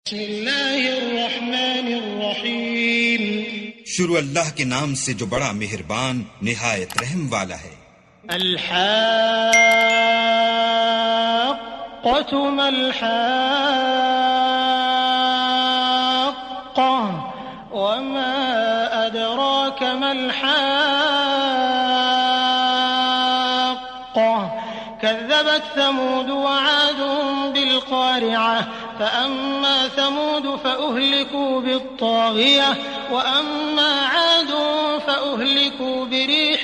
بسم اللہ الرحمن الرحیم، شروع اللہ کے نام سے جو بڑا مہربان نہایت رحم والا ہے۔ الحاقۃ ما الحاقۃ وما ادراک ما الحاقۃ كذبت ثمود وعاد بالقارعة فأما ثمود فأهلكوا بالطاغية وأما عاد فأهلكوا بريح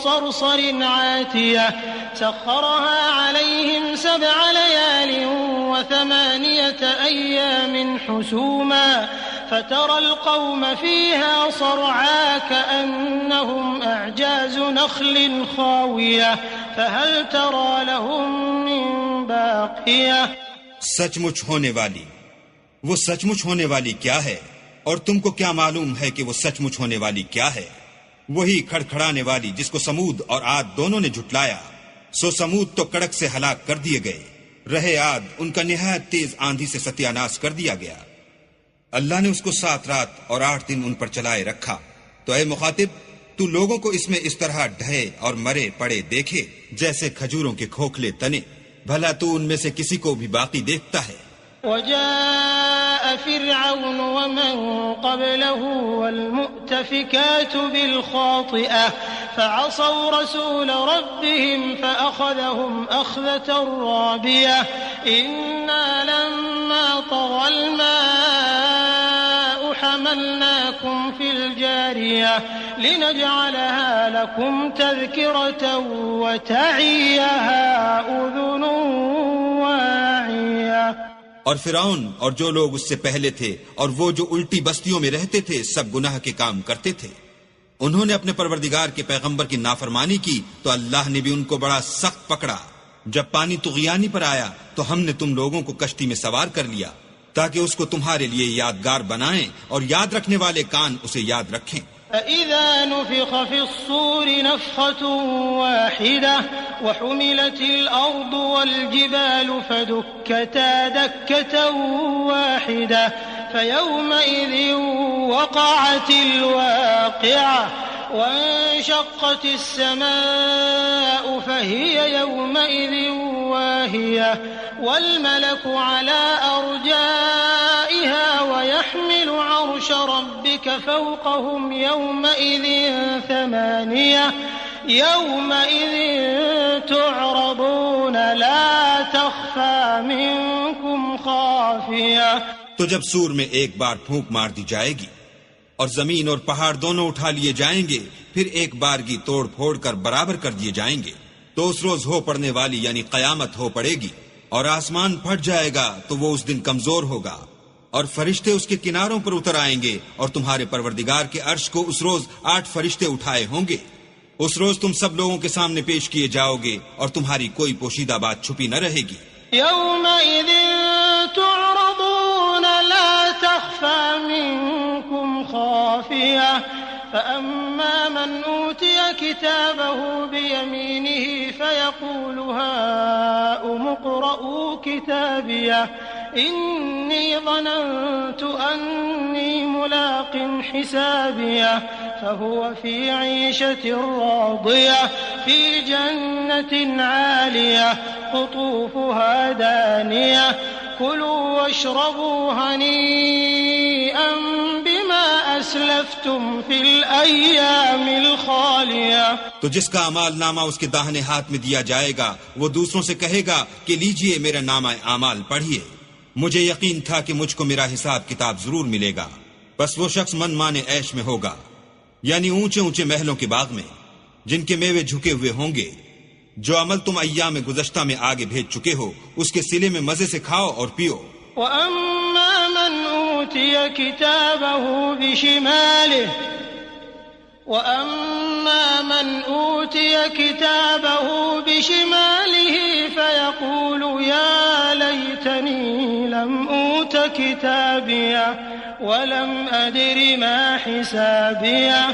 صرصر عاتية سخرها عليهم 7 ليال و8 أيام حسوما فترى القوم فيها صرعا كأنهم أعجاز نخل خاوية فهل ترى لهم من باقية۔ سچ مچ ہونے والی، وہ سچ مچ ہونے والی کیا ہے، اور تم کو کیا معلوم ہے کہ وہ سچ مچ ہونے والی کیا ہے؟ وہی کھڑکھڑانے والی جس کو سمود اور عاد دونوں نے جھٹلایا۔ سو سمود تو کڑک سے ہلاک کر دیے گئے، رہے عاد ان کا نہایت تیز آندھی سے ستیہ ناش کر دیا گیا۔ اللہ نے اس کو 7 رات اور 8 دن ان پر چلائے رکھا۔ تو اے مخاطب، تو لوگوں کو اس میں اس طرح ڈھے اور مرے پڑے دیکھے جیسے کھجوروں کے کھوکھلے تنے، بھلا تو ان میں سے کسی کو بھی باقی دیکھتا ہے؟ وجاء فرعون ومن قبله والمؤتفكات بالخاطئة فعصوا رسول ربهم فأخذهم أخذة رابية إنا لما طغى الماء حملناكم في الجارية لنجعلها لكم تذكرة وتعيها أذن واعية۔ اور فرعون اور جو لوگ اس سے پہلے تھے اور وہ جو الٹی بستیوں میں رہتے تھے سب گناہ کے کام کرتے تھے۔ انہوں نے اپنے پروردگار کے پیغمبر کی نافرمانی کی تو اللہ نے بھی ان کو بڑا سخت پکڑا۔ جب پانی طغیانی پر آیا تو ہم نے تم لوگوں کو کشتی میں سوار کر لیا تاکہ اس کو تمہارے لیے یادگار بنائیں اور یاد رکھنے والے کان اسے یاد رکھیں۔ فَإِذَا نُفِخَ فِي الصُّورِ نَفْخَةٌ وَاحِدَةٌ وَحُمِلَتِ الْأَرْضُ وَالْجِبَالُ فَدُكَّتَا دَكَّةً وَاحِدَةً فَيَوْمَئِذٍ وَقَعَتِ الْوَاقِعَةُ وَانشَقَّتِ السَّمَاءُ فَهِيَ يَوْمَئِذٍ وَاهِيَةٌ وَالْمَلَكُ عَلَى أَرْجَائِهَا وَيَحْمِلُ عَرْشَ رَبِّكَ فَوْقَهُمْ يَوْمَئِذٍ 8 يَوْمَئِذٍ تُعْرَضُونَ لَا تَخْفَى مِنكُمْ خَافِيَةٌ۔ تو جب سور میں ایک بار پھونک مار دی جائے گی اور زمین اور پہاڑ دونوں اٹھا لیے جائیں گے، پھر ایک بارگی توڑ پھوڑ کر برابر کر دیے جائیں گے، تو اس روز ہو پڑنے والی یعنی قیامت ہو پڑے گی، اور آسمان پھٹ جائے گا تو وہ اس دن کمزور ہوگا، اور فرشتے اس کے کناروں پر اتر آئیں گے، اور تمہارے پروردگار کے عرش کو اس روز 8 فرشتے اٹھائے ہوں گے۔ اس روز تم سب لوگوں کے سامنے پیش کیے جاؤ گے اور تمہاری کوئی پوشیدہ بات چھپی نہ رہے گی۔ يومئذ تعرضون لا تخفى منكم خافية فأما من أوتي كتابه بيمينه فيقول هاؤم اقرءوا كتابيه إني ظننت أني ملاق حسابيه فهو في عيشة راضية في جنة عالية قطوفها دانية كلوا واشربوا هنيئا بما أسلفتم في الأيام الخالية۔ تو جس کا اعمال نامہ اس کے داہنے ہاتھ میں دیا جائے گا وہ دوسروں سے کہے گا کہ لیجئے میرا نامہ اعمال پڑھیے، مجھے یقین تھا کہ مجھ کو میرا حساب کتاب ضرور ملے گا۔ بس وہ شخص من مانے عیش میں ہوگا، یعنی اونچے اونچے محلوں کے باغ میں جن کے میوے جھکے ہوئے ہوں گے۔ جو عمل تم ایام گزشتہ میں آگے بھیج چکے ہو اس کے صلے میں مزے سے کھاؤ اور پیو۔ وَأَمَّا مَنْ أُوتِيَ كِتَابَهُ بِشِمَالِهِ فَيَقُولُ يَا لَيْتَنِي لَمْ أُوتَ كِتَابِيَهْ وَلَمْ أَدْرِ مَا حِسَابِيَهْ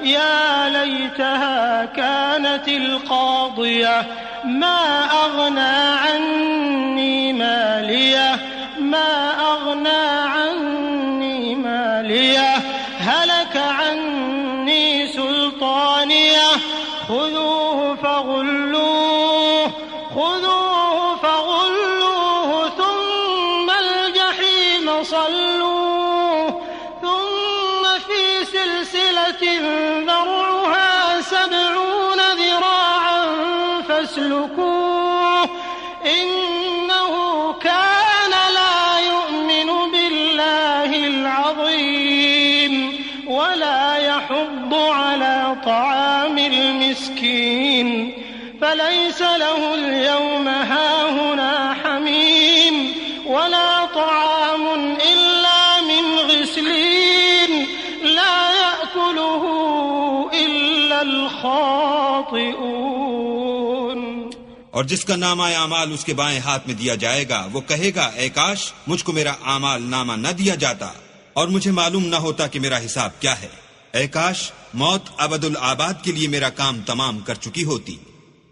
يا ليتها كانت القاضية ما أغنى عني مالية ما أغنى خذوه فغلوه ثم الجحيم صلوه ثم في سلسلة ذرعها 70 ذراعا فاسلكوه إنه كان لا يؤمن بالله العظيم ولا يحض على طعام المسكين فليس له اليوم هاهنا حميم ولا طعام إلا من غسلين لا يأكله إلا الخاطئون. اور جس کا نامہ اعمال اس کے بائیں ہاتھ میں دیا جائے گا وہ کہے گا اے کاش مجھ کو میرا اعمال نامہ نہ دیا جاتا اور مجھے معلوم نہ ہوتا کہ میرا حساب کیا ہے. اے کاش موت ابد الآباد کے لیے میرا کام تمام کر چکی ہوتی.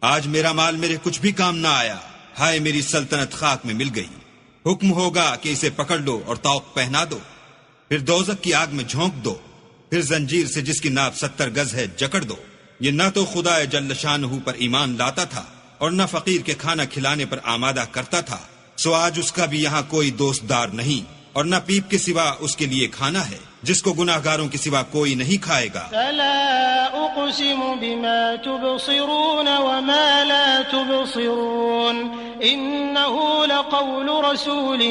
آج میرا مال میرے کچھ بھی کام نہ آیا. ہائے میری سلطنت خاک میں مل گئی. حکم ہوگا کہ اسے پکڑ لو اور طوق پہنا دو، پھر دوزخ کی آگ میں جھونک دو، پھر زنجیر سے جس کی ناپ 70 گز ہے جکڑ دو. یہ نہ تو خدا جل شانہ پر ایمان لاتا تھا اور نہ فقیر کے کھانا کھلانے پر آمادہ کرتا تھا، سو آج اس کا بھی یہاں کوئی دوست دار نہیں اور نہ پیپ کے سوا اس کے لیے کھانا ہے جس کو گناہگاروں کے سوا کوئی نہیں کھائے گا. فلا اقسم بما تبصرون وما لا تبصرون انه لقول رسول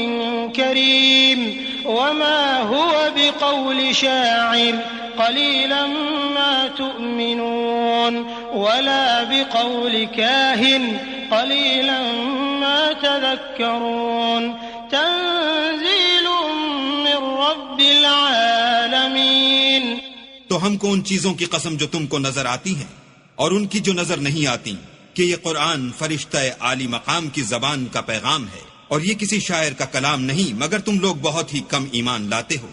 كريم وما هو بقول شاعر قليلا ما تؤمنون ولا بقول كاهن قليلا ما تذكرون تنزيل من رب العالمين. تو ہم کو ان چیزوں کی قسم جو تم کو نظر آتی ہیں اور ان کی جو نظر نہیں آتی کہ یہ قرآن فرشتہ عالی مقام کی زبان کا پیغام ہے اور یہ کسی شاعر کا کلام نہیں مگر تم لوگ بہت ہی کم ایمان لاتے ہو،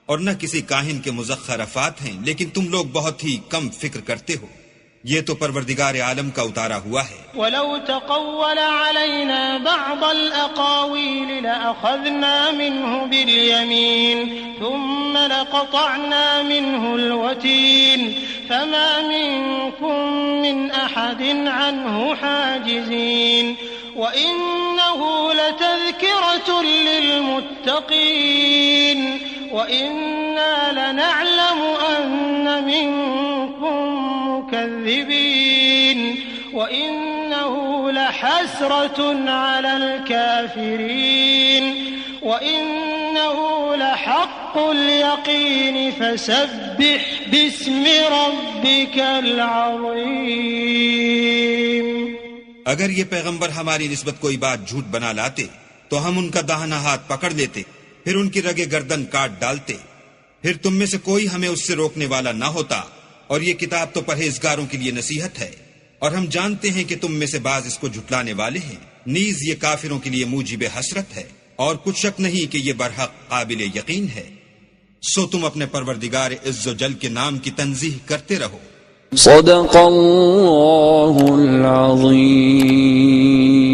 اور نہ کسی کاہن کے مزخرفات ہیں لیکن تم لوگ بہت ہی کم فکر کرتے ہو. یہ تو پروردگار عالم کا اتارا ہوا ہے. وَلَوْ تَقَوَّلَ عَلَيْنَا بَعْضَ الْأَقَاوِيلِ لَأَخَذْنَا مِنْهُ بِالْيَمِينِ ثُمَّ لَقَطَعْنَا مِنْهُ الْوَتِينَ فَمَا مِنْكُمْ مِنْ أَحَدٍ عَنْهُ حَاجِزِينَ وَإِنَّهُ لَتَذْكِرَةٌ لِلْمُتَّقِينَ وَإِنَّا لَنَعْلَمُ أَنَّ مِنْكُمْ مُكَذِّبِينَ وَإِنَّهُ لَحَسْرَةٌ عَلَى الْكَافِرِينَ وَإِنَّهُ لَحَقُّ الْيَقِينِ فَسَبِّحْ بِاسْمِ رَبِّكَ الْعَظِيمِ. اگر یہ پیغمبر ہماری نسبت کوئی بات جھوٹ بنا لاتے تو ہم ان کا داہنا ہاتھ پکڑ لیتے، پھر ان کی رگے گردن کاٹ ڈالتے، پھر تم میں سے کوئی ہمیں اس سے روکنے والا نہ ہوتا. اور یہ کتاب تو پرہیزگاروں کے لیے نصیحت ہے، اور ہم جانتے ہیں کہ تم میں سے بعض اس کو جھٹلانے والے ہیں. نیز یہ کافروں کے لیے موجب حسرت ہے، اور کچھ شک نہیں کہ یہ برحق قابل یقین ہے. سو تم اپنے پروردگار عز و جل کے نام کی تنزیہ کرتے رہو. صدق اللہ العظیم.